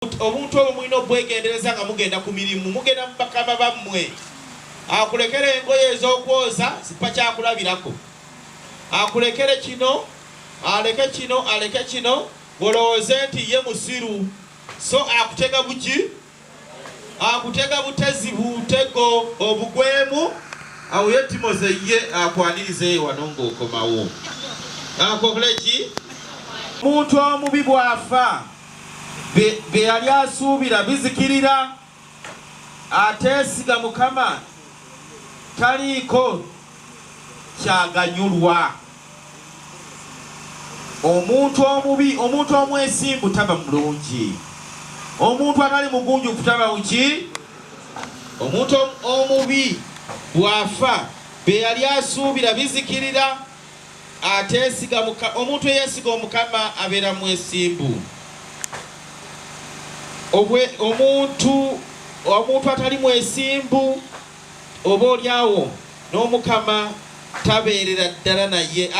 Omuntu omulina obwegendereza nga mugenda ku mirimu, mugenda mu bakama bammwe. Akulekere engoye ez'okwoza zipa kyakulabirako. Akulekere kino, aleke kino, aleke kino, olowooze nti ye musiru. So akutega buki? Akutega butezi butego obugwemu, awo ye Timoze ye akwanirize wano ng'okomawo. Akokole ki? Omuntu omubi bw'afa be yali asuubira bizikirira, ateesiga Mukama taliiko kyaganyulwa. Omuntu omubi, omuntu omwesimbu taba mulungi. Omuntu atali mugunjufu taba muki? Omuntu omubi bw'afa be yali asuubira bizikirira, ateesiga Mukama. Omuntu eyeesiga Omukama abeera mwesimbu. Omuntu atali mwesimbu oba olyawo n'Omukama tabeerera ddala naye.